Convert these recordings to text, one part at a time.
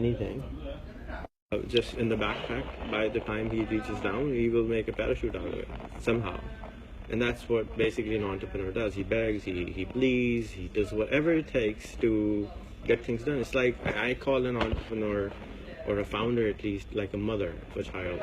anything. Just in the backpack, by the time he reaches down, he will make a parachute out of it, somehow. And that's what basically an entrepreneur does. He begs, he pleads, he does whatever it takes to get things done. It's like, I call an entrepreneur, or a founder at least, like a mother of a child.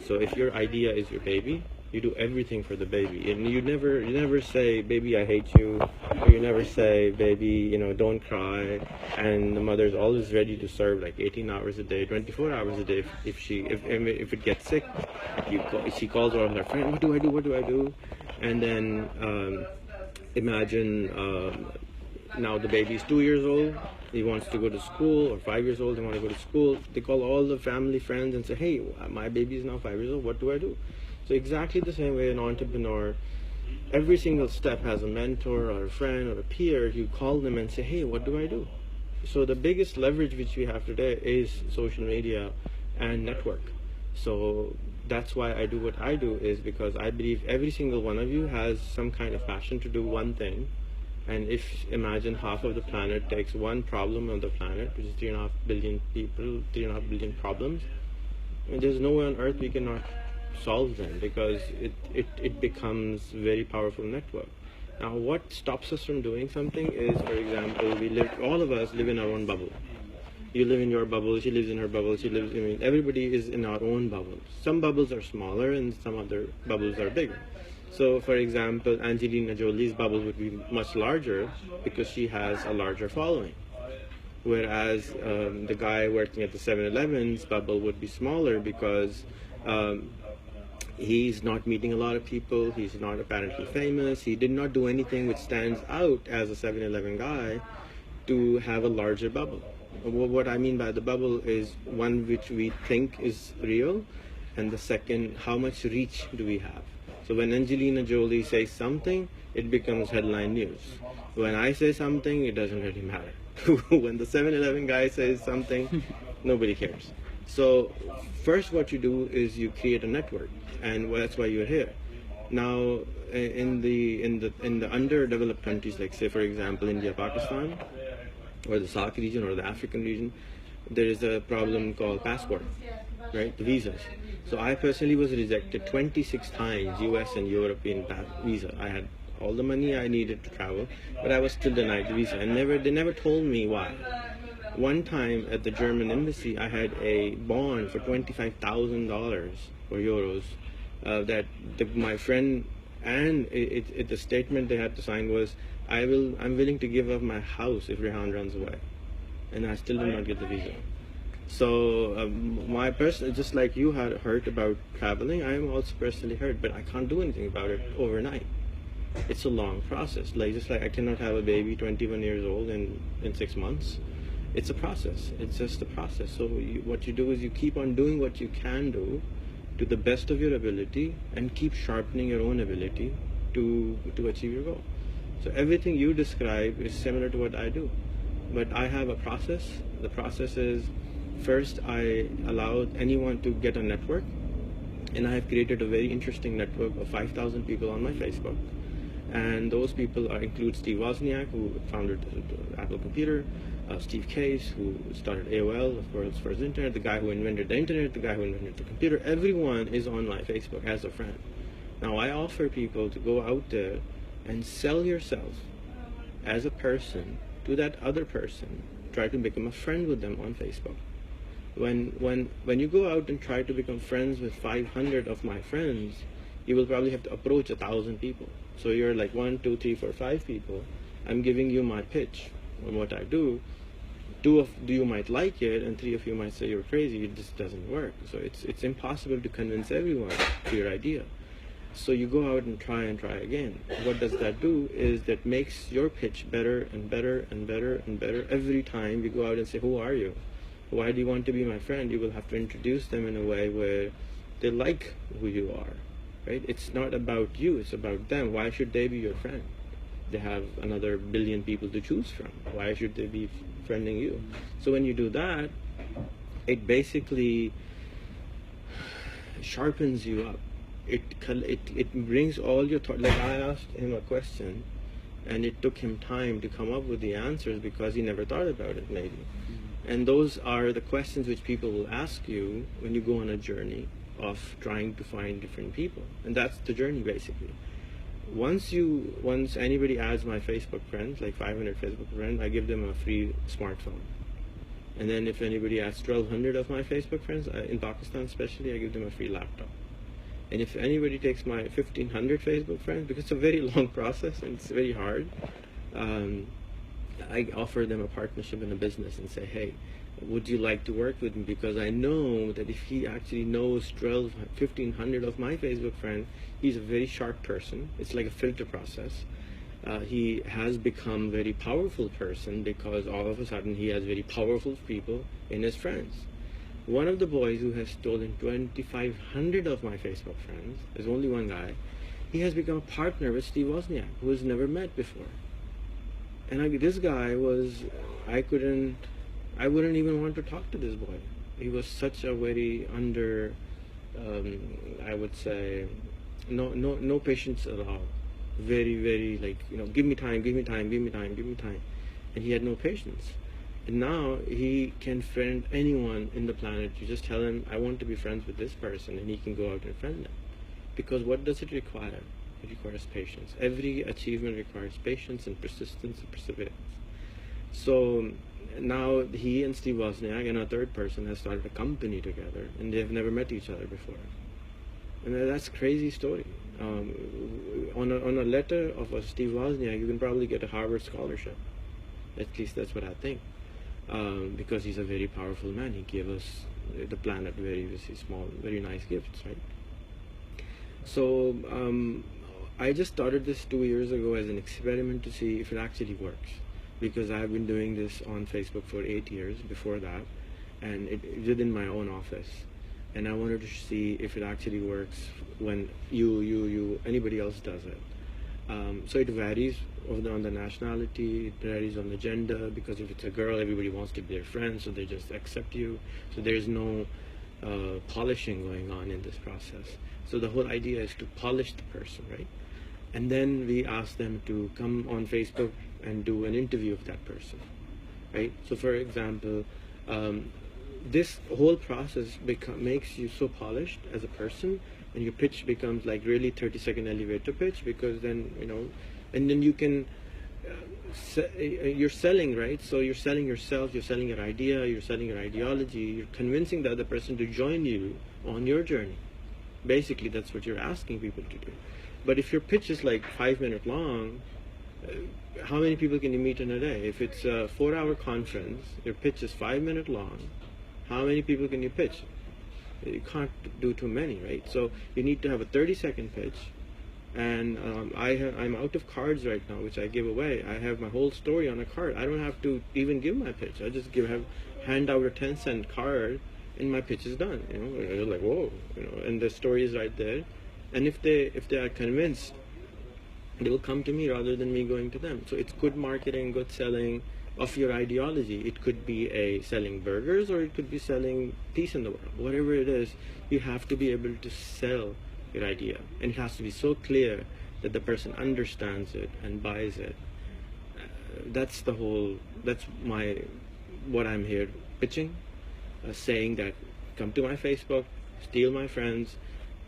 So if your idea is your baby, you do everything for the baby, and you never say, baby, I hate you, or you never say, baby, don't cry. And the mother's always ready to serve, like 18 hours a day, 24 hours a day. If it gets sick, she calls all her friends, what do I do? And then imagine now the baby's 2 years old, he wants to go to school, or 5 years old, they want to go to school. They call all the family, friends, and say, hey, my baby is now 5 years old, what do I do? So exactly the same way an entrepreneur, every single step has a mentor or a friend or a peer. You call them and say, hey, what do I do? So the biggest leverage which we have today is social media and network. So that's why I do what I do, is because I believe every single one of you has some kind of passion to do one thing. And if, imagine, half of the planet takes one problem on the planet, which is 3.5 billion people, 3.5 billion problems, and there's no way on earth we cannot solve them, because it becomes very powerful network. Now what stops us from doing something is, for example, all of us live in our own bubble. You live in your bubble, she lives in her bubble, everybody is in our own bubble. Some bubbles are smaller and some other bubbles are bigger. So for example, Angelina Jolie's bubble would be much larger because she has a larger following. Whereas the guy working at the 7-Eleven's bubble would be smaller because he's not meeting a lot of people, he's not apparently famous, he did not do anything which stands out as a 7-Eleven guy to have a larger bubble. What I mean by the bubble is, one, which we think is real, and the second, how much reach do we have? So when Angelina Jolie says something, it becomes headline news. When I say something, it doesn't really matter. When the 7-Eleven guy says something, nobody cares. So first what you do is you create a network, and that's why you're here. Now in the underdeveloped countries, like say for example India, Pakistan, or the SAARC region or the African region, there is a problem called passport, right? The visas. So I personally was rejected 26 times, US and European visa. I had all the money I needed to travel, but I was still denied the visa, and they never told me why. One time at the German embassy, I had a bond for $25,000 or euros that my friend, and the statement they had to sign was, I'm willing to give up my house if Rehan runs away, and I still did not get the visa. So just like you had heard about traveling, I am also personally hurt, but I can't do anything about it overnight. It's a long process. Just like I cannot have a baby 21 years old in 6 months. It's a process. It's just a process. So what you do is you keep on doing what you can do to the best of your ability, and keep sharpening your own ability to achieve your goal. So everything you describe is similar to what I do, but I have a process. The process is, first I allow anyone to get a network, and I have created a very interesting network of 5,000 people on my Facebook. And those people include Steve Wozniak, who founded Apple Computer, Steve Case, who started AOL, the world's first internet, the guy who invented the internet, the guy who invented the computer. Everyone is on my Facebook as a friend. Now I offer people to go out there and sell yourself as a person to that other person. Try to become a friend with them on Facebook. When you go out and try to become friends with 500 of my friends, you will probably have to approach 1,000 people. So you're like 1, 2, 3, 4, 5 people. I'm giving you my pitch on what I do. 2 of you might like it, and 3 of you might say you're crazy. It just doesn't work. So it's impossible to convince everyone to your idea. So you go out and try again. What does that do is that makes your pitch better and better and better and better every time you go out and say, who are you? Why do you want to be my friend? You will have to introduce them in a way where they like who you are, right? It's not about you, it's about them. Why should they be your friend? They have another billion people to choose from. Why should they be friending you? So when you do that, it basically sharpens you up. It brings all your thoughts. Like I asked him a question, and it took him time to come up with the answers because he never thought about it maybe. And those are the questions which people will ask you when you go on a journey of trying to find different people. And that's the journey, basically. Once anybody adds my Facebook friends, like 500 Facebook friends, I give them a free smartphone. And then if anybody adds 1,200 of my Facebook friends, in Pakistan especially, I give them a free laptop. And if anybody takes my 1,500 Facebook friends, because it's a very long process and it's very hard, I offer them a partnership in a business and say, hey, would you like to work with me? Because I know that if he actually knows 1,500 of my Facebook friends, he's a very sharp person. It's like a filter process. He has become a very powerful person because all of a sudden he has very powerful people in his friends. One of the boys who has stolen 2,500 of my Facebook friends, there's only one guy, he has become a partner with Steve Wozniak, who has never met before. And this guy was, I wouldn't even want to talk to this boy. He was such a very I would say, no patience at all. Very, very like, give me time, give me time, give me time, give me time. And he had no patience. And now he can friend anyone in the planet. You just tell him, I want to be friends with this person, and he can go out and friend them. Because what does it require? It requires patience. Every achievement requires patience and persistence and perseverance. So now he and Steve Wozniak and a third person has started a company together, and they've never met each other before. And that's a crazy story. On a letter of a Steve Wozniak, you can probably get a Harvard scholarship. At least that's what I think. Because he's a very powerful man. He gave us, the planet, very small, very nice gifts, right? So I just started this 2 years ago as an experiment to see if it actually works. Because I've been doing this on Facebook for 8 years before that, and it did in my own office. And I wanted to see if it actually works when anybody else does it. So it varies on the nationality, it varies on the gender, because if it's a girl, everybody wants to be their friend, so they just accept you. So there's no polishing going on in this process. So the whole idea is to polish the person, right? And then we ask them to come on Facebook and do an interview of that person, right? So for example, this whole process makes you so polished as a person, and your pitch becomes like really 30-second elevator pitch, because then, and then you can, you're selling, right? So you're selling yourself, you're selling your idea, you're selling your ideology, you're convincing the other person to join you on your journey. Basically, that's what you're asking people to do. But if your pitch is like 5 minutes long, how many people can you meet in a day? If it's a 4-hour conference, your pitch is 5 minutes long, how many people can you pitch? You can't do too many, right? So you need to have a 30-second pitch. And I'm out of cards right now, which I give away. I have my whole story on a card. I don't have to even give my pitch. I just hand out a 10-cent card, and my pitch is done. You're like, whoa, and the story is right there. And if they are convinced, they will come to me rather than me going to them. So it's good marketing, good selling of your ideology. It could be selling burgers, or it could be selling peace in the world. Whatever it is, you have to be able to sell your idea, and it has to be so clear that the person understands it and buys it. That's what I'm here pitching, saying that come to my Facebook, steal my friends,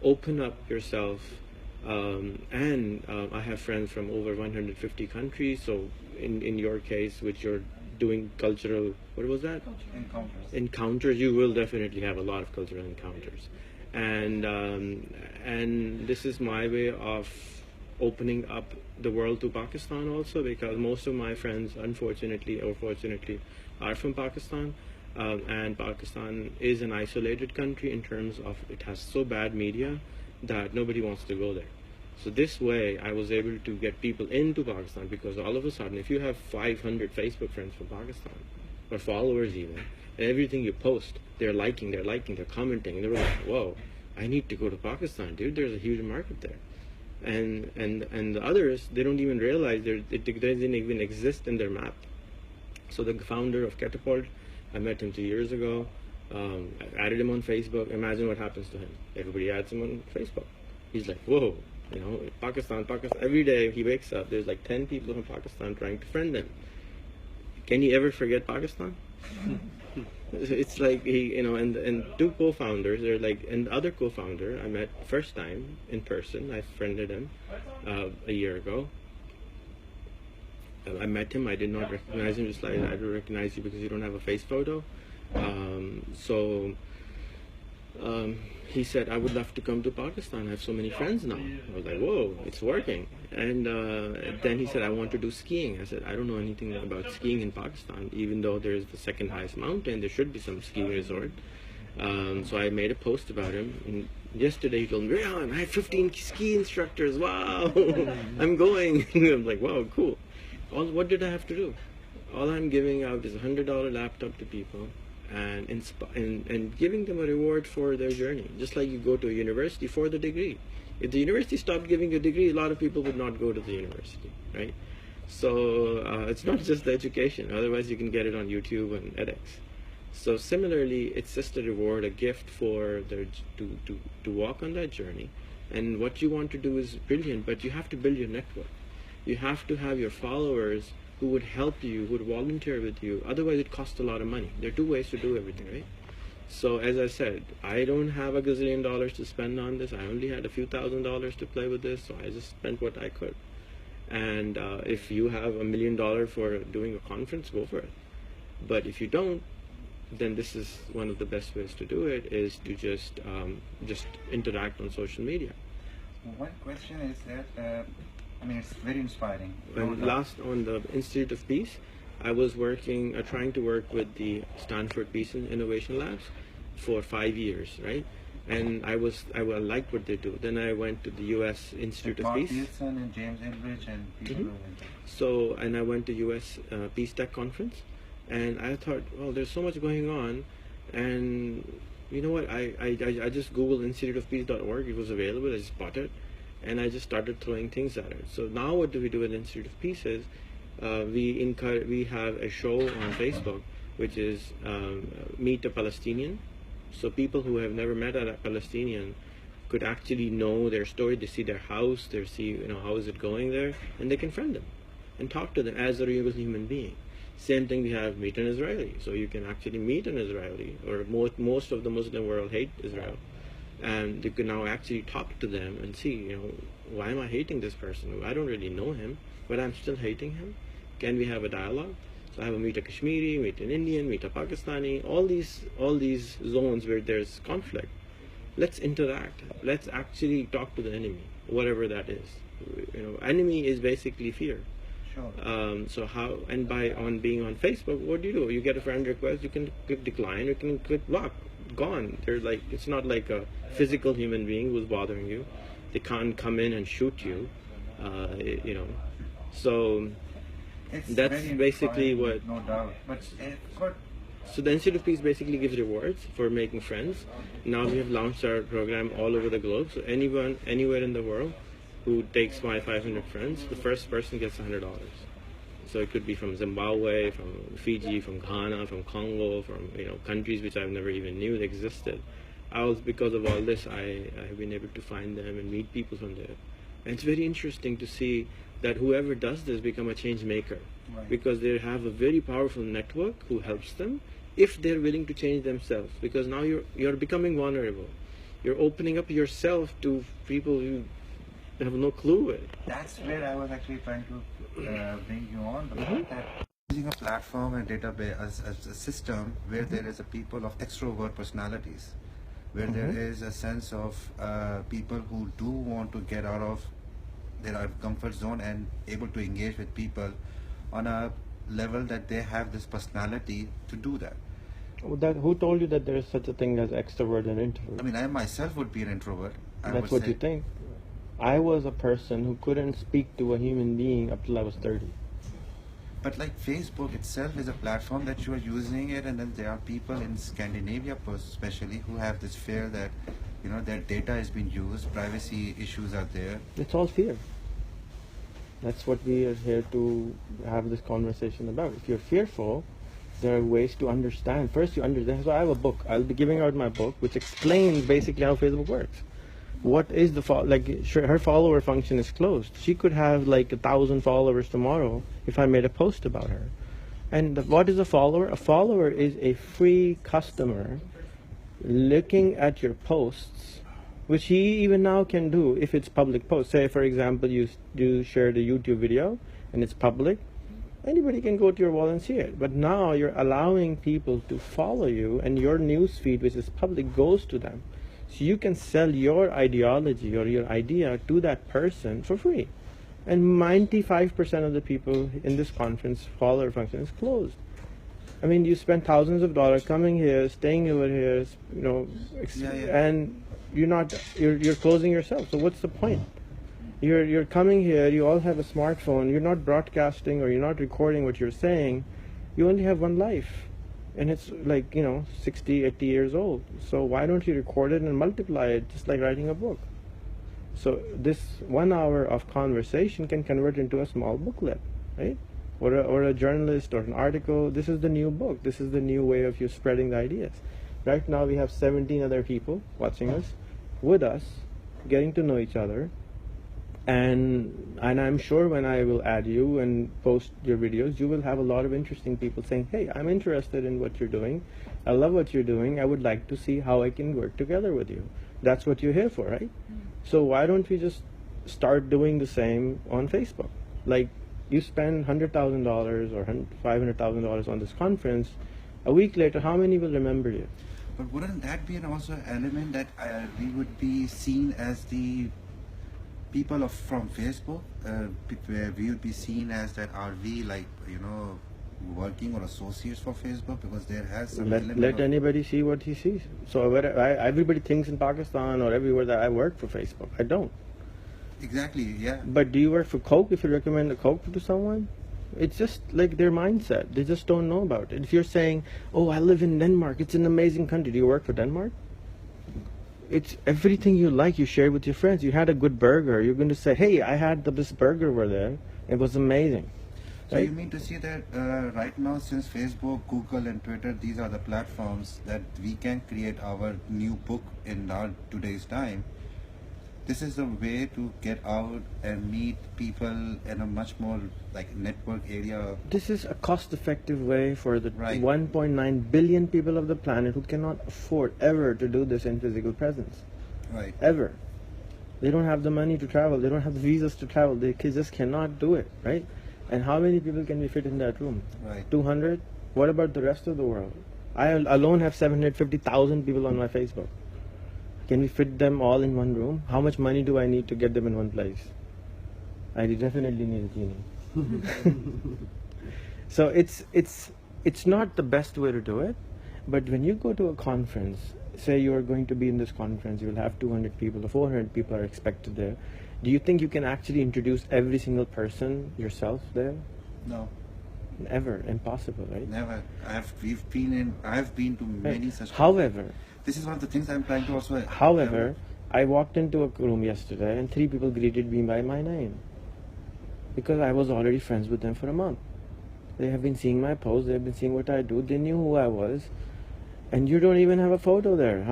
open up yourself, and I have friends from over 150 countries. So in your case, which you're doing cultural, what was that? Encounters. You will definitely have a lot of cultural encounters. And this is my way of opening up the world to Pakistan also, because most of my friends, unfortunately or fortunately, are from Pakistan. And Pakistan is an isolated country in terms of it has so bad media that nobody wants to go there. So this way I was able to get people into Pakistan, because all of a sudden, if you have 500 Facebook friends from Pakistan, or followers even, and everything you post, they're liking, they're commenting, and they're like, whoa, I need to go to Pakistan, dude, there's a huge market there. And the others, they don't even realize it doesn't even exist in their map. So the founder of Katapult, I met him 2 years ago, I added him on Facebook. Imagine what happens to him. Everybody adds him on Facebook. He's like, whoa, Pakistan. Every day he wakes up, there's like 10 people from Pakistan trying to friend him. Can you ever forget Pakistan? It's like he, and two co-founders, they're like, and the other co-founder I met first time in person. I friended him a year ago. I met him. I did not recognize him, just like I don't recognize you because you don't have a face photo. He said, I would love to come to Pakistan. I have so many friends now. I was like, whoa, it's working. And then he said, I want to do skiing. I said, I don't know anything about skiing in Pakistan. Even though there's the second highest mountain, there should be some skiing resort. So I made a post about him. And yesterday he told me, Rehan, I have 15 ski instructors. Wow, I'm going. I'm like, wow, cool. What did I have to do? All I'm giving out is a $100 laptop to people. And giving them a reward for their journey, just like you go to a university for the degree. If the university stopped giving a degree, a lot of people would not go to the university, right? So it's not just the education. Otherwise, you can get it on YouTube and edX. So similarly, it's just a reward, a gift for their to walk on that journey. And what you want to do is brilliant, but you have to build your network. You have to have your followers who would help you, who would volunteer with you. Otherwise, it costs a lot of money. There are two ways to do everything, right? So as I said, I don't have a gazillion dollars to spend on this. I only had a few $1,000s to play with this, so I just spent what I could. And if you have $1 million for doing a conference, go for it. But if you don't, then this is one of the best ways to do it, is to just interact on social media. One question is that, it's very inspiring. And last, on the Institute of Peace, I was trying to work with the Stanford Peace and Innovation Labs for 5 years, right? And I liked what they do. Then I went to the U.S. Institute of Peace. Pearson and James Enbridge and people. So, and I went to U.S. Peace Tech Conference, and I thought, well, there's so much going on, and you know what? I just Googled instituteofpeace.org. It was available. I just bought it. And I just started throwing things at it. So now what do we do at Institute of Peace is we have a show on Facebook, which is Meet a Palestinian. So people who have never met a Palestinian could actually know their story. They see their house, they see how is it going there, and they can friend them and talk to them as a real human being. Same thing, we have Meet an Israeli. So you can actually meet an Israeli, or most of the Muslim world hate Israel. And you can now actually talk to them and see, why am I hating this person? I don't really know him, but I'm still hating him. Can we have a dialogue? So I have a Meet a Kashmiri, Meet an Indian, Meet a Pakistani, all these zones where there's conflict. Let's interact. Let's actually talk to the enemy, whatever that is. Enemy is basically fear. Sure. So how, and on being on Facebook, what do? You get a friend request, you can click decline, you can click block. Gone. It's not like a physical human being who's bothering you. They can't come in and shoot you, So that's basically what. No doubt. But so the Institute of Peace basically gives rewards for making friends. Now we have launched our program all over the globe. So anyone, anywhere in the world, who takes my 500 friends, the first person gets $100. So it could be from Zimbabwe, from Fiji, from Ghana, from Congo, from countries which I've never even knew they existed. Because of all this, I have been able to find them and meet people from there. And it's very interesting to see that whoever does this become a change maker, right. Because they have a very powerful network who helps them if they're willing to change themselves. Because now you're becoming vulnerable. You're opening up yourself to people who have no clue with. That's where I was actually trying to bring you on, the fact that using a platform and database as a system where there is a people of extrovert personalities, where there is a sense of people who do want to get out of their comfort zone and able to engage with people on a level that they have this personality to do that. Who told you that there is such a thing as extrovert and introvert? I myself would be an introvert. That's what you think. I was a person who couldn't speak to a human being up till I was 30. But like Facebook itself is a platform that you are using it, and then there are people in Scandinavia especially who have this fear that their data is being used, privacy issues are there. It's all fear. That's what we are here to have this conversation about. If you're fearful, there are ways to understand. First you understand. So I have a book. I'll be giving out my book which explains basically how Facebook works. What is her follower function is closed. She could have 1,000 followers tomorrow if I made a post about her. And what is a follower? A follower is a free customer looking at your posts, which he even now can do if it's public post. Say, for example, you shared a YouTube video and it's public. Anybody can go to your wall and see it. But now you're allowing people to follow you, and your news feed, which is public, goes to them. So you can sell your ideology or your idea to that person for free. And 95% of the people in this conference follower function is closed. I mean, you spend thousands of dollars coming here, staying over here, and you're closing yourself. So what's the point? You're coming here, you all have a smartphone, you're not broadcasting or you're not recording what you're saying. You only have one life, and it's like 60, 80 years old. So why don't you record it and multiply it, just like writing a book? So this 1 hour of conversation can convert into a small booklet, right? Or a journalist or an article. This is the new book. This is the new way of you spreading the ideas. Right now we have 17 other people watching us, with us, getting to know each other. And I'm sure when I will add you and post your videos, you will have a lot of interesting people saying, hey, I'm interested in what you're doing. I love what you're doing. I would like to see how I can work together with you. That's what you're here for, right? So why don't we just start doing the same on Facebook? Like, you spend $100,000 or $500,000 on this conference. A week later, how many will remember you? But wouldn't that be also an element that we would be seen as the people from Facebook, where we would be seen as that, are we working or associates for Facebook, because there has some let anybody see what he sees. So everybody thinks in Pakistan or everywhere that I work for Facebook. I don't. Exactly, yeah. But do you work for Coke if you recommend a Coke to someone? It's just like their mindset. They just don't know about it. If you're saying, oh, I live in Denmark, it's an amazing country. Do you work for Denmark? It's everything you like, you share with your friends. You had a good burger. You're going to say, hey, I had this burger over there. It was amazing. So you mean to say that right now, since Facebook, Google and Twitter, these are the platforms that we can create our new book in our today's time. This is the way to get out and meet people in a much more network area. This is a cost-effective way for the 1.9 billion people of the planet who cannot afford ever to do this in physical presence. Right. Ever. They don't have the money to travel. They don't have the visas to travel. They just cannot do it, right? And how many people can we fit in that room? Right. 200? What about the rest of the world? I alone have 750,000 people on my Facebook. Can we fit them all in one room? How much money do I need to get them in one place? I definitely need a genie. So it's not the best way to do it, but when you go to a conference, say you are going to be in this conference, you will have 200 people or 400 people are expected there. Do you think you can actually introduce every single person yourself there? No. Never. Impossible, right? Never. I have been to many such. However, this is one of the things I'm trying to also. However, I walked into a room yesterday and 3 people greeted me by my name, because I was already friends with them for a month. They have been seeing my posts, they have been seeing what I do, they knew who I was, and you don't even have a photo there.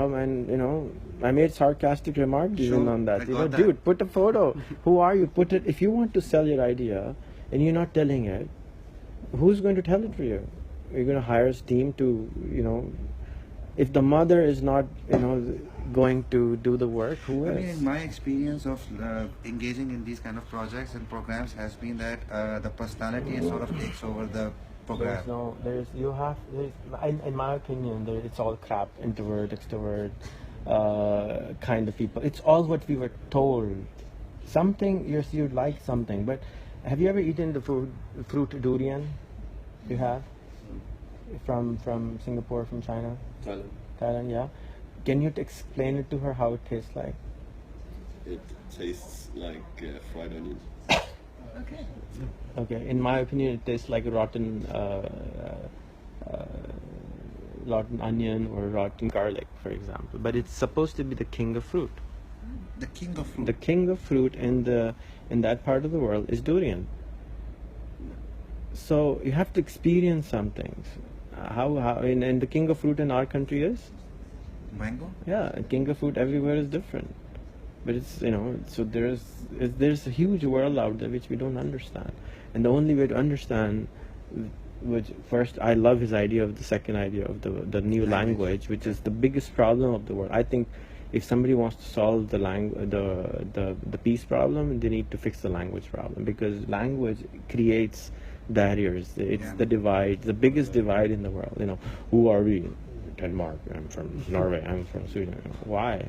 I made sarcastic remarks even on that. Dude, put a photo. Who are you? Put it. If you want to sell your idea and you're not telling it, who's going to tell it for you? You're going to hire a team to, if the mother is not, going to do the work, who is? I mean, in my experience of engaging in these kind of projects and programs has been that the personality sort of takes over the program. In my opinion, it's all crap, introvert, extrovert, kind of people. It's all what we were told. Something, you like something, but have you ever eaten the fruit durian? You have? From Singapore, from China? Thailand, yeah. Can you explain it to her how it tastes like? It tastes like fried onions. Okay. In my opinion, it tastes like rotten onion or rotten garlic, for example. But it's supposed to be the king of fruit. The king of fruit. The king of fruit in that part of the world is durian. So you have to experience some things. And the king of fruit in our country is? Mango? Yeah, king of fruit everywhere is different. But it's, so there's a huge world out there which we don't understand. And the only way to understand which first I love his idea of the second idea of the new language, which is the biggest problem of the world. I think if somebody wants to solve the peace problem, they need to fix the language problem, because language creates barriers. It's the divide, the biggest divide in the world. Who are we? Denmark. I'm from Norway. I'm from Sweden. Why?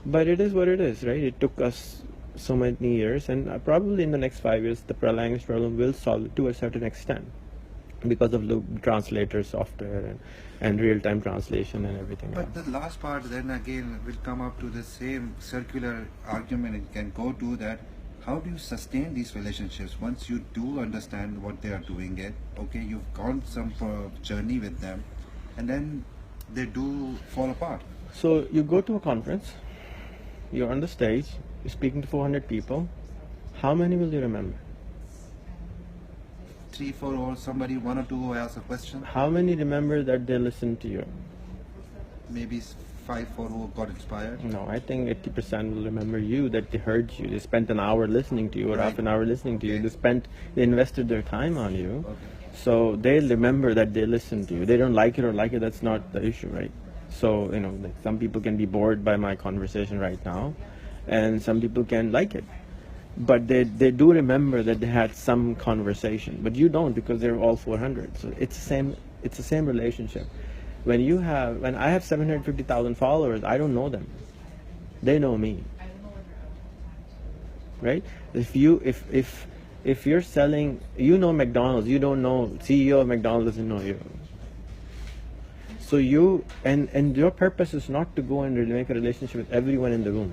But it is what it is, right? It took us so many years, and probably in the next 5 years, the language problem will solve it to a certain extent because of the translator software and real-time translation and everything But else. the last part then again will come up to the same circular argument. It can go to that. How do you sustain these relationships once you do understand what they are doing it? Okay, you've gone some journey with them, and then they do fall apart. So you go to a conference, you're on the stage, you're speaking to 400 people. How many will you remember? 3, 4, or somebody, 1 or 2 who asks a question. How many remember that they listened to you? Maybe 5, 4 who got inspired. No, I think 80% will remember you, that they heard you. They spent an hour listening to you, or half an hour listening to you. They invested their time on you. Okay. So they'll remember that they listened to you. They don't like it or like it, that's not the issue, right? So, like some people can be bored by my conversation right now, and some people can like it. But they do remember that they had some conversation, but you don't, because they're all 400. So it's the same relationship. When I have 750,000 followers, I don't know them. They know me. Right? If you're selling, McDonald's, you don't know, CEO of McDonald's doesn't know you. So and your purpose is not to go and make a relationship with everyone in the room.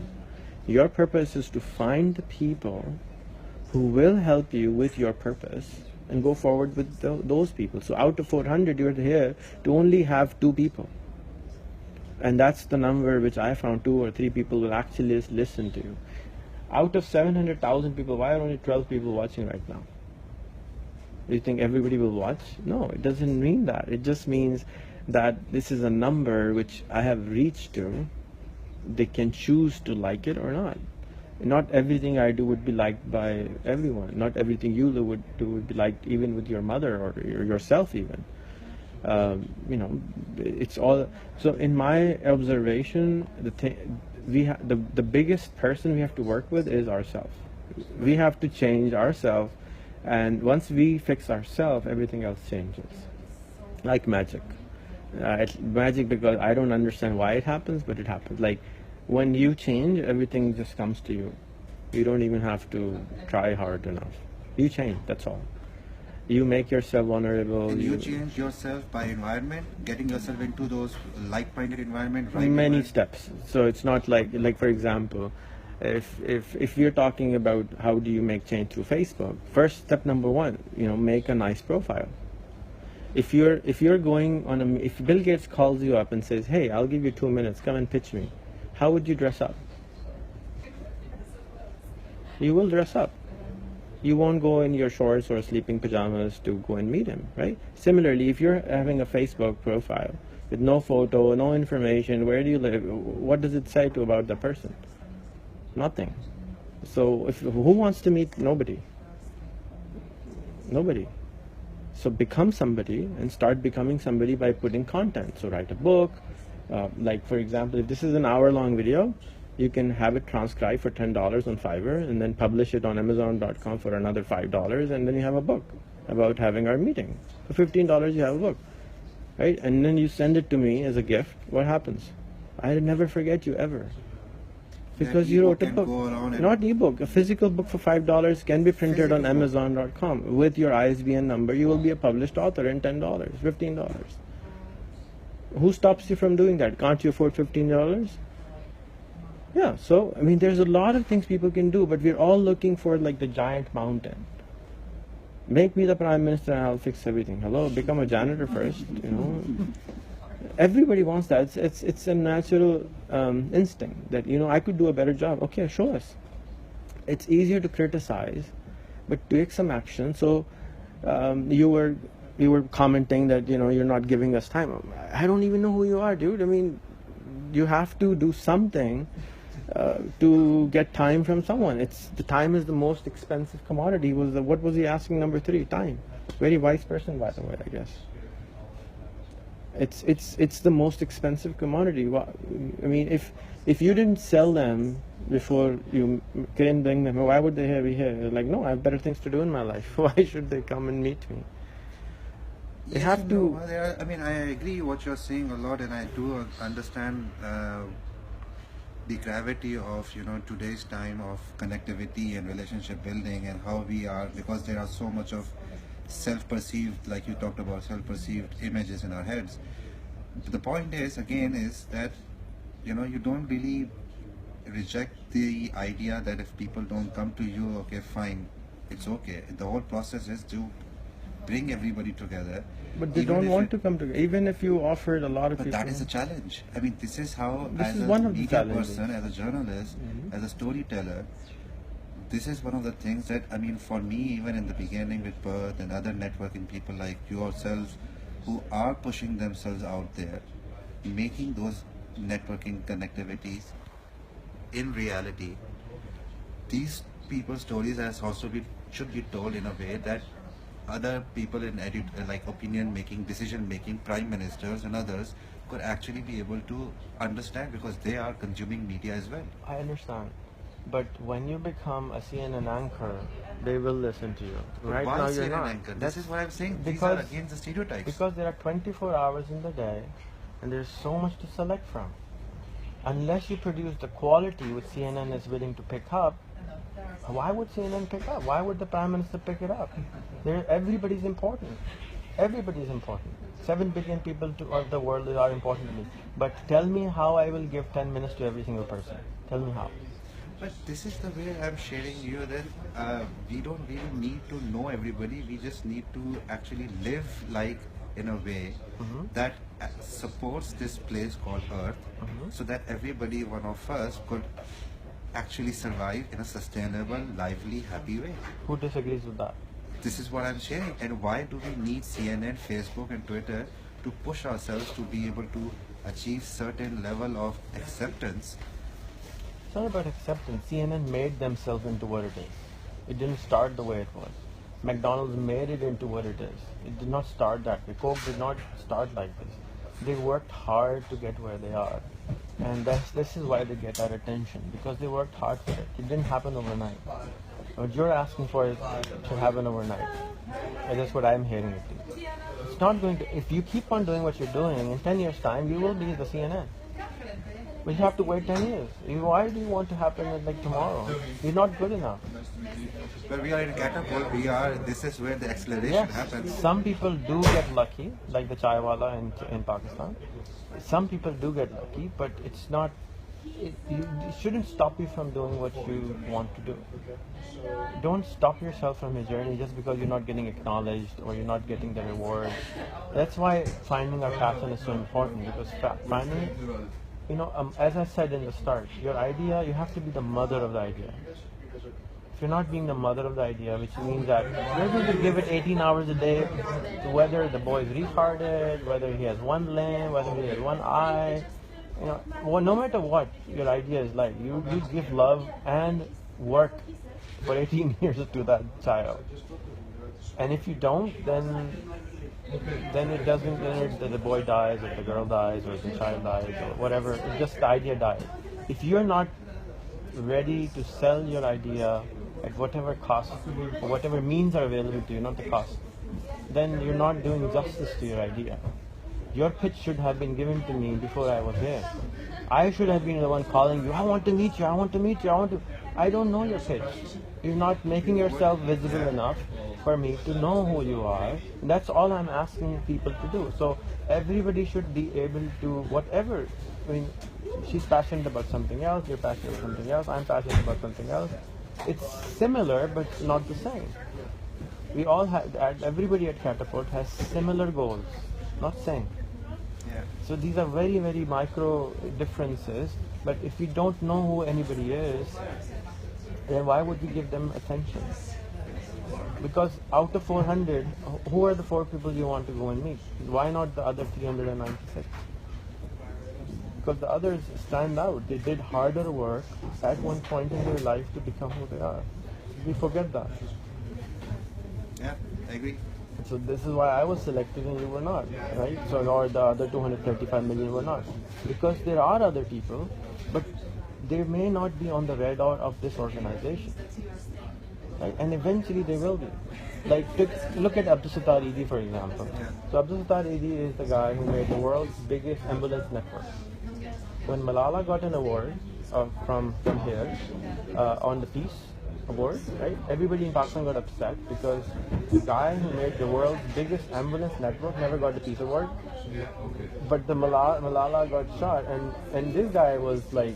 Your purpose is to find the people who will help you with your purpose and go forward with those people. So out of 400, you're here to only have 2 people. And that's the number which I found, 2 or 3 people will actually listen to you. Out of 700,000 people, why are only 12 people watching right now? Do you think everybody will watch? No, it doesn't mean that. It just means that this is a number which I have reached to. They can choose to like it or not. Not everything I do would be liked by everyone. Not everything you do would be liked even with your mother or yourself even. It's all. So in my observation, the biggest person we have to work with is ourselves. We have to change ourselves, and once we fix ourselves, everything else changes. Like magic. It's magic because I don't understand why it happens, but it happens. Like when you change, everything just comes to you. You don't even have to try hard enough. You change, that's all. You make yourself vulnerable. And you change yourself by environment, getting yourself into those like-minded environment. Many steps. So it's not like for example, if you're talking about how do you make change through Facebook, first step number 1, make a nice profile. If you're going on if Bill Gates calls you up and says, hey, I'll give you 2 minutes, come and pitch me, how would you dress up? You will dress up. You won't go in your shorts or sleeping pajamas to go and meet him, right? Similarly, if you're having a Facebook profile with no photo, no information, where do you live, what does it say about the person? Nothing. So who wants to meet? Nobody. So become somebody and start becoming somebody by putting content. So write a book. Like for example, if this is an hour-long video, you can have it transcribed for $10 on Fiverr and then publish it on Amazon.com for another $5, and then you have a book about having our meeting. For $15 you have a book, right? And then you send it to me as a gift. What happens? I never forget you ever. Because you wrote a book. Not ebook. A physical book for $5 can be printed on Amazon.com. With your ISBN number, you will be a published author in $10, $15. Who stops you from doing that? Can't you afford $15? Yeah, so, there's a lot of things people can do, but we're all looking for like the giant mountain. Make me the prime minister and I'll fix everything. Hello, become a janitor first, Everybody wants that. It's a natural instinct that, I could do a better job. Okay, show us. It's easier to criticize, but take some action. So you were commenting that, you're not giving us time. I don't even know who you are, dude. You have to do something to get time from someone. The time is the most expensive commodity. What was he asking? Number 3, time. Very wise person, by the way, I guess. It's the most expensive commodity. I mean, if you didn't sell them before you couldn't bring them, why would they be here? Like, no, I have better things to do in my life. Why should they come and meet me? They Yes have and to. no. I mean, I agree what you're saying a lot, and I do understand the gravity of today's time of connectivity and relationship building, and how we are, because there are so much of self-perceived, like you talked about, self-perceived images in our heads. The point is, again, is that you don't really reject the idea that if people don't come to you, okay, fine, it's okay. The whole process is to bring everybody together. But they don't want to come together, even if you offered a lot of But people. that is a challenge. I mean, this is how, This as is a one of the media challenges. person, as a journalist, as a storyteller, this is one of the things that, I mean, for me, even in the beginning with Perth and other networking people like yourselves, who are pushing themselves out there, making those networking connectivities in reality, these people's stories should be told in a way that other people in like opinion making, decision making, prime ministers and others could actually be able to understand, because they are consuming media as well. I understand. But when you become a CNN anchor, they will listen to you. Right Why now you're CNN not. anchor? This is what I'm saying. These because are against the stereotypes. because there are 24 hours in the day, and there's so much to select from. Unless you produce the quality which CNN is willing to pick up, why would CNN pick up? Why would the Prime Minister pick it up? Everybody's important. Everybody's important. 7 billion people of the world are important to me. But tell me how I will give 10 minutes to every single person. Tell me how. But this is the way I'm sharing you that we don't really need to know everybody. We just need to actually live like in a way that supports this place called Earth, so that everybody, one of us, could actually survive in a sustainable, lively, happy way. Who disagrees with that? This is what I'm sharing. And why do we need CNN, Facebook and Twitter to push ourselves to be able to achieve certain level of acceptance? It's not about acceptance. CNN made themselves into what it is. It didn't start the way it was. McDonald's made it into what it is. It did not start that way. Coke did not start like this. They worked hard to get where they are. And this is why they get our attention, because they worked hard for it. It didn't happen overnight. What you're asking for is to happen overnight. And that's what I'm hearing it to. It's not going to, if you keep on doing what you're doing, in 10 years' time, you will be the CNN. But you have to wait 10 years. Why do you want to happen like tomorrow? You're not good enough. But we are in Katapult. This is where the acceleration happens. Some people do get lucky, like the chaiwala in Pakistan. Some people do get lucky, but it's not. It shouldn't stop you from doing what you want to do. Don't stop yourself from your journey just because you're not getting acknowledged or you're not getting the reward. That's why finding our passion is so important, because finding, as I said in the start, your idea, you have to be the mother of the idea. If you're not being the mother of the idea, which means that you're going to give it 18 hours a day to whether the boy is retarded, whether he has one limb, whether he has one eye, no matter what your idea is like, you give love and work for 18 years to that child. And if you don't, then it doesn't, the boy dies, or the girl dies, or the child dies, or whatever. It's just the idea dies. If you're not ready to sell your idea at whatever cost, or whatever means are available to you, not the cost, then you're not doing justice to your idea. Your pitch should have been given to me before I was here. I should have been the one calling you, I want to meet you, I want to meet you, I don't know your pitch. You're not making yourself visible enough for me to know who you are. And that's all I'm asking people to do. So everybody should be able to, whatever, she's passionate about something else, you're passionate about something else, I'm passionate about something else. It's similar, but not the same. We all have, everybody at Katapult has similar goals, not same. So these are very, very micro differences, but if we don't know who anybody is, then why would we give them attention? Because out of 400, who are the 4 people you want to go and meet? Why not the other 396? Because the others stand out. They did harder work at one point in their life to become who they are. We forget that. Yeah, I agree. So this is why I was selected and you were not, right? So or the other 235 million were not, because there are other people, but they may not be on the radar of this organization, right? And eventually they will be. Like look at Abdul Sattar Edi, for example. So Abdul Sattar Edi is the guy who made the world's biggest ambulance network. When Malala got an award from here on the Peace Award, right? Everybody in Pakistan got upset because the guy who made the world's biggest ambulance network never got the Peace Award. But the Malala got shot, and this guy was like,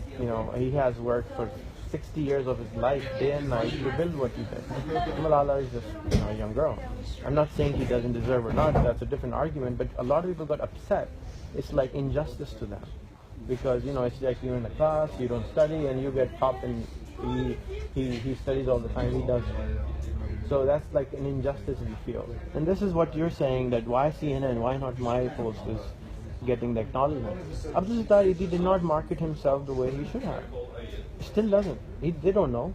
he has worked for 60 years of his life, day and night, to build what he did. Malala is just a young girl. I'm not saying he doesn't deserve or not, that's a different argument, but a lot of people got upset. It's like injustice to them. Because, it's like you're in a class, you don't study, and you get top, and he studies all the time, he doesn't. So that's like an injustice we feel. And this is what you're saying, that why CNN, why not my post is getting the acknowledgement. Abdul Sattar Edi did not market himself the way he should have. Still doesn't. They don't know.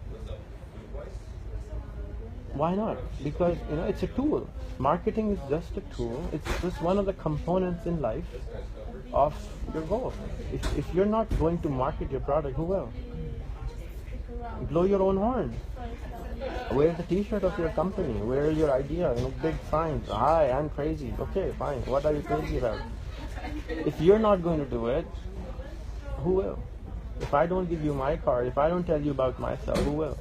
Why not? Because, it's a tool. Marketing is just a tool. It's just one of the components in life of your goal. If you're not going to market your product, who will? Blow your own horn. Wear the t-shirt of your company. Wear your idea, big signs. Hi, I'm crazy. Okay, fine. What are you crazy about? If you're not going to do it, who will? If I don't give you my card, if I don't tell you about myself, who will?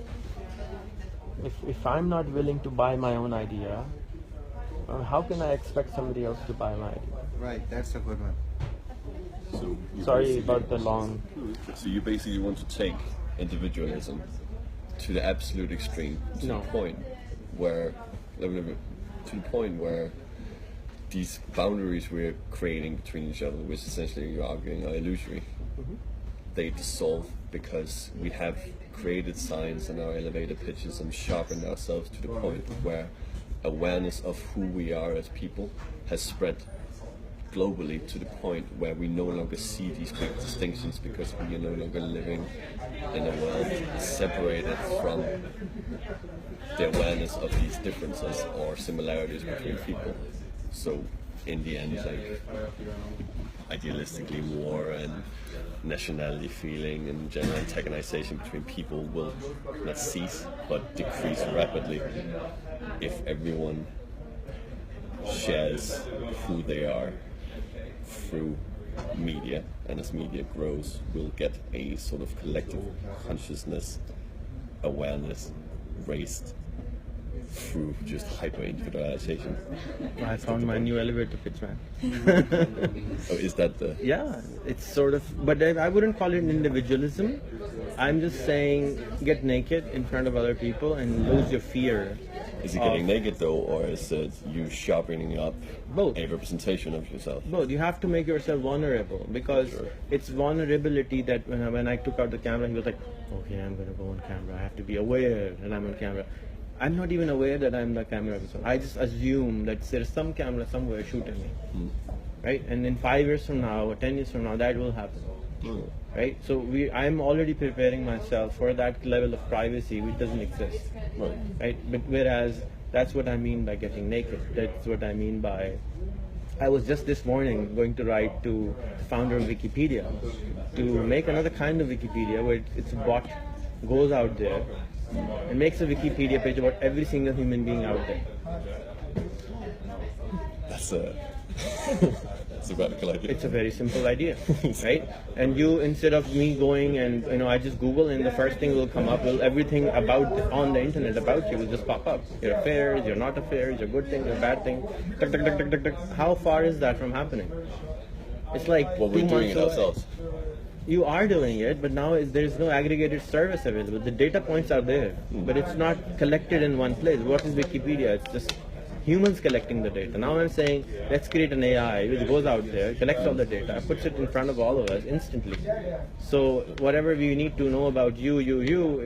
If I'm not willing to buy my own idea, how can I expect somebody else to buy my idea? Right, that's a good one. So sorry about the long... So you basically want to take individualism to the absolute extreme, to the point where these boundaries we're creating between each other, which essentially you're arguing are illusory, they dissolve because we have created science and our elevator pitches and sharpened ourselves to the point where awareness of who we are as people has spread globally to the point where we no longer see these big distinctions because we are no longer living in a world separated from the awareness of these differences or similarities between people. So in the end, like, idealistically, war and nationality feeling and general antagonization between people will not cease but decrease rapidly if everyone shares who they are through media, and as media grows, we'll get a sort of collective consciousness, awareness raised through just hyper-individualization. I found my new elevator pitch, man. Oh, is that the... Yeah, it's sort of, but I wouldn't call it individualism. I'm just saying get naked in front of other people and lose your fear. Is it getting naked though, or is it you sharpening up both a representation of yourself? Both. You have to make yourself vulnerable, because it's vulnerability that when I took out the camera, he was like, okay, I'm going to go on camera. I have to be aware that I'm on camera. I'm not even aware that I'm the camera person. I just assume that there's some camera somewhere shooting me, right? And in 5 years from now or 10 years from now, that will happen, right? So I'm already preparing myself for that level of privacy which doesn't exist, right? But whereas that's what I mean by getting naked. That's what I mean by... I was just this morning going to write to the founder of Wikipedia to make another kind of Wikipedia where it's a bot goes out there and makes a Wikipedia page about every single human being out there. That's a radical idea. It's a very simple idea, right? And you, instead of me going and I just Google and the first thing will come up, everything about on the internet about you will just pop up. Your affairs, your not affairs, your good things, your bad things. Tuck, tuck, tuck, tuck, tuck, tuck. How far is that from happening? It's like well, we're doing it ourselves. You are doing it, but now there's no aggregated service available. The data points are there, but it's not collected in one place. What is Wikipedia? It's just humans collecting the data. Now I'm saying, let's create an AI which goes out there, collects all the data, puts it in front of all of us instantly. So whatever we need to know about you,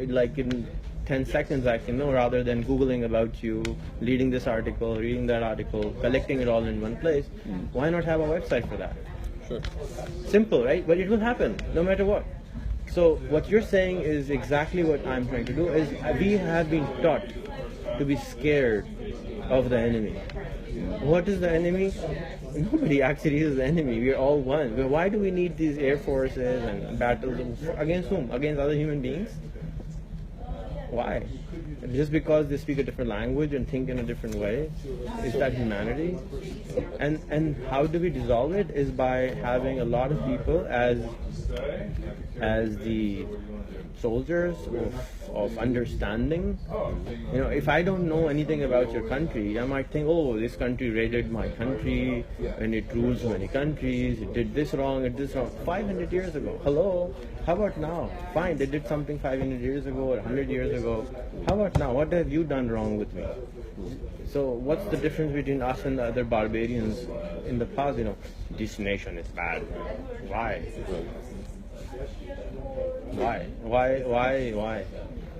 like in 10 seconds I can know, rather than Googling about you, reading this article, reading that article, collecting it all in one place. Why not have a website for that? Sure. Simple, right? But it will happen no matter what. So what you're saying is exactly what I'm trying to do. Is we have been taught to be scared of the enemy. What is the enemy? Nobody actually is the enemy. We are all one. But why do we need these air forces and battles? Against whom? Against other human beings? Why? Just because they speak a different language and think in a different way? Is that humanity? And how do we dissolve it? Is by having a lot of people as the soldiers of understanding. You know, if I don't know anything about your country, I might think, oh, this country raided my country and it rules many countries, it did this wrong, it did this wrong. 500 years ago. Hello? How about now? Fine, they did something 500 years ago or 100 years ago. How about now? What have you done wrong with me? So what's the difference between us and the other barbarians in the past? You know, this nation is bad. Why? Why?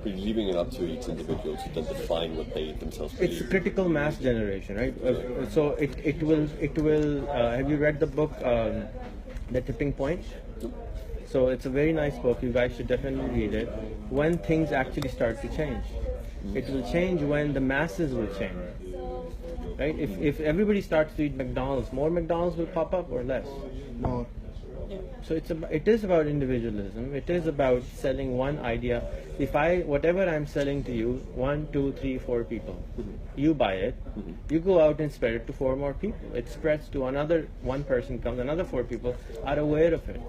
We're leaving it up to each individual to then define what they themselves believe. It's critical mass generation, right? So it will. Have you read the book, The Tipping Point? So it's a very nice book. You guys should definitely read it. When things actually start to change, it will change when the masses will change, right? If everybody starts to eat McDonald's, more McDonald's will pop up or less. More. So it is about individualism. It is about selling one idea. Whatever I'm selling to you, 1, 2, 3, 4 people, you buy it, you go out and spread it to 4 more people. It spreads to another 1 person comes, another 4 people are aware of it.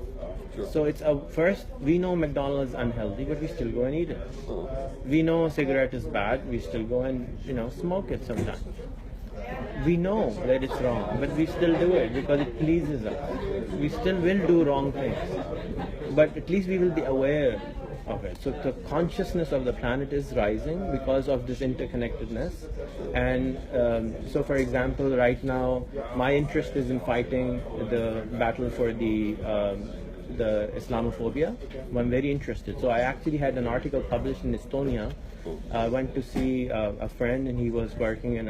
Sure. So it's first, we know McDonald's is unhealthy, but we still go and eat it. We know cigarette is bad, we still go and smoke it sometimes. We know that it's wrong, but we still do it because it pleases us. We still will do wrong things, but at least we will be aware of it. So the consciousness of the planet is rising because of this interconnectedness. And so, for example, right now, my interest is in fighting the battle for the Islamophobia. I'm very interested. So I actually had an article published in Estonia. I went to see a friend, and he was working in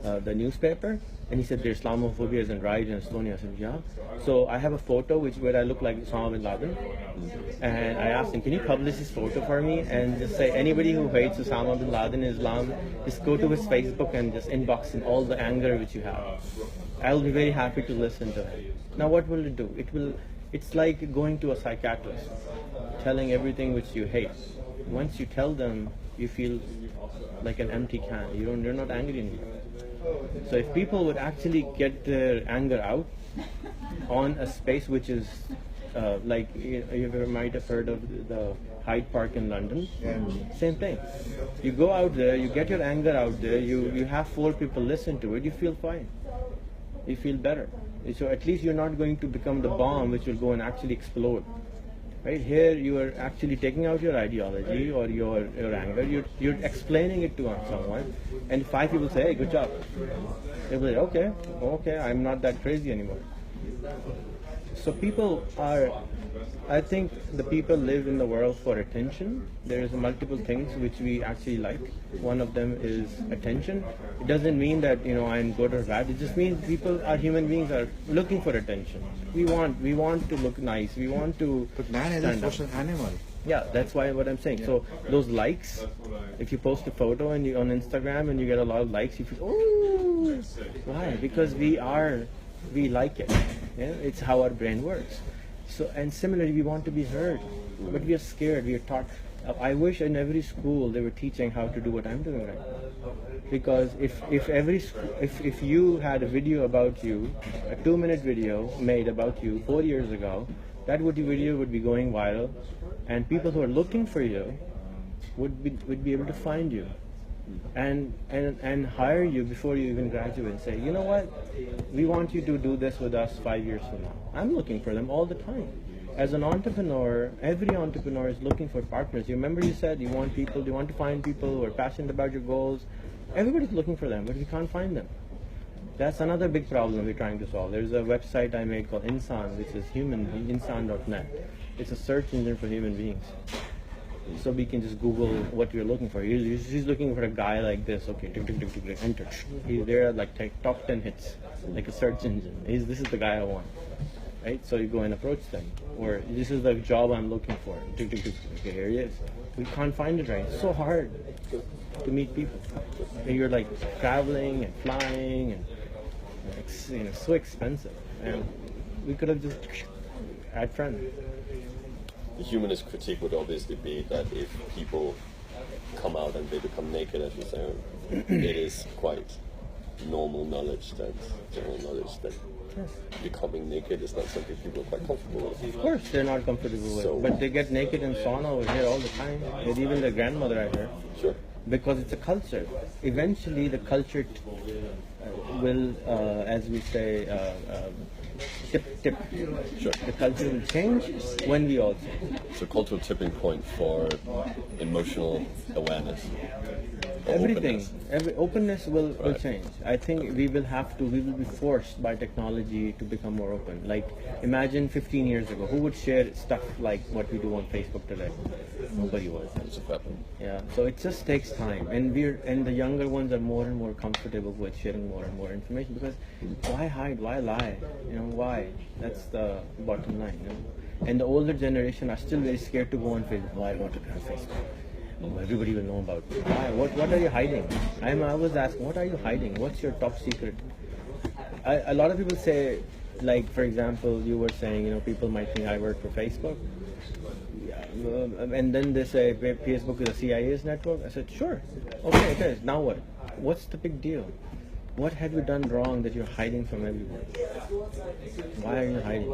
the newspaper, and he said the Islamophobia is in rise in Estonia. I said, yeah. So I have a photo where I look like Osama bin Laden, and I asked him, can you publish this photo for me and just say anybody who hates Osama bin Laden in Islam, just go to his Facebook and just inbox him all the anger which you have. I'll be very happy to listen to it. Now what will it do? It's like going to a psychiatrist, telling everything which you hate. Once you tell them, you feel like an empty can. You're not angry anymore. So if people would actually get their anger out on a space which is like you might have heard of the Hyde Park in London. Same thing. You go out there, you get your anger out there, you have 4 people listen to it, you feel fine. You feel better. So at least you're not going to become the bomb which will go and actually explode. Right here, you are actually taking out your ideology or your anger. You're explaining it to someone, and 5 people say, "Hey, good job." They'll be like, "Okay, I'm not that crazy anymore." So people are. I think the people live in the world for attention. There's multiple things which we actually like. One of them is attention. It doesn't mean that I'm good or bad. It just means human beings are looking for attention. We want to look nice. We want to. But man is a social animal. Yeah, that's what I'm saying. So those likes, if you post a photo on Instagram and you get a lot of likes, you feel, oh, why? Because we like it. Yeah, it's how our brain works. So, and similarly, we want to be heard, but we are scared. We are taught. I wish in every school they were teaching how to do what I'm doing right now. Because if you had a video about you, a 2-minute video made about you 4 years ago, that video would be going viral, and people who are looking for you would be able to find you. And hire you before you even graduate and say, you know what, we want you to do this with us 5 years from now. I'm looking for them all the time. As an entrepreneur, every entrepreneur is looking for partners. You remember you said you want to find people who are passionate about your goals. Everybody's looking for them, but we can't find them. That's another big problem we're trying to solve. There's a website I made called Insan, which is insan.net. It's a search engine for human beings. So we can just Google what you're looking for. He's looking for a guy like this. Okay, enter. He's there like top 10 hits, like a search engine. This is the guy I want, right? So you go and approach them. Or this is the job I'm looking for. Okay, here he is. We can't find it right. It's so hard. to meet people. And you're like traveling and flying, and it's so expensive. And we could have just had friends. The humanist critique would obviously be that if people come out and they become naked, as you say, it is quite normal knowledge, that general knowledge that becoming naked is not something people are quite comfortable with. Of course they're not comfortable with, but they get naked in sauna over here all the time, with even their grandmother, I heard. Sure. Because it's a culture. Eventually the culture will, as we say, tip. Sure. The culture will change when we all change. It's a cultural tipping point for emotional awareness. Everything, Openness. openness will change. I think we will be forced by technology to become more open. Like, imagine 15 years ago, who would share stuff like what we do on Facebook today? Nobody was. It's a weapon. Yeah, so it just takes time, and the younger ones are more and more comfortable with sharing more and more information, because why hide, why lie? Why? That's the bottom line. And the older generation are still very scared to go on Facebook. Why I want to have Facebook? Oh, everybody will know about it. Why? What are you hiding? I was asking, what are you hiding? What's your top secret? A lot of people say, like, for example, you were saying, people might think I work for Facebook. And then they say Facebook is a CIA's network. I said, sure. Okay, it is. Now what? What's the big deal? What have you done wrong that you're hiding from everyone? Why are you hiding?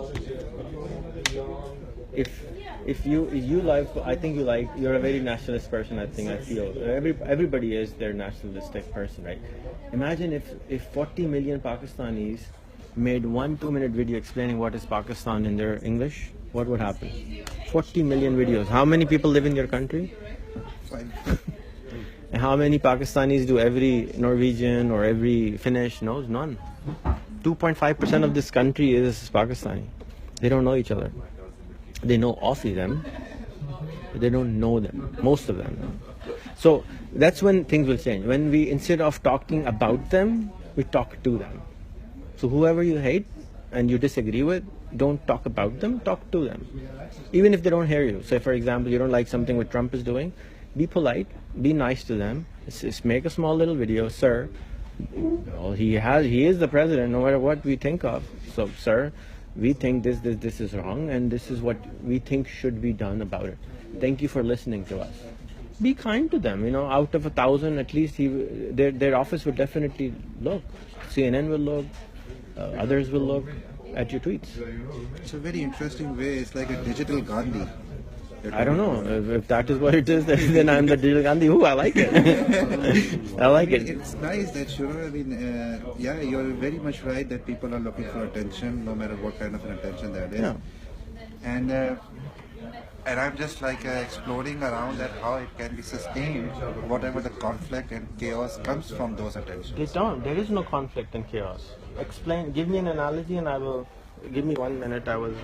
If you like, I think you're a very nationalist person. I feel everybody is their nationalistic person, right? Imagine if 40 million Pakistanis made 1 2-minute video explaining what is Pakistan in their English. What would happen? 40 million videos. How many people live in your country? 5. And how many Pakistanis do every Norwegian or every Finnish knows? None. 2.5% of this country is Pakistani. They don't know each other. They know of them, but they don't know them, most of them. So that's when things will change. When we, instead of talking about them, we talk to them. So whoever you hate and you disagree with, don't talk about them, talk to them. Even if they don't hear you. So for example, you don't like something what Trump is doing, be polite, be nice to them, just make a small little video. Sir, he is the president, no matter what we think of. So sir, we think this is wrong, and this is what we think should be done about it. Thank you for listening to us. Be kind to them. Out of 1,000, at least their office would definitely look. CNN will look. Others will look at your tweets. It's a very interesting way. It's like a digital Gandhi. I don't know if that is what it is. Then I'm the digital Gandhi. Ooh, I like it. I like it. It's nice that yeah, you're very much right that people are looking for attention, no matter what kind of an attention that is. Yeah. And I'm just like exploring around that how it can be sustained, whatever the conflict and chaos comes from those attentions. There is no conflict and chaos. Explain. Give me an analogy, and I will. Give me 1 minute. I was.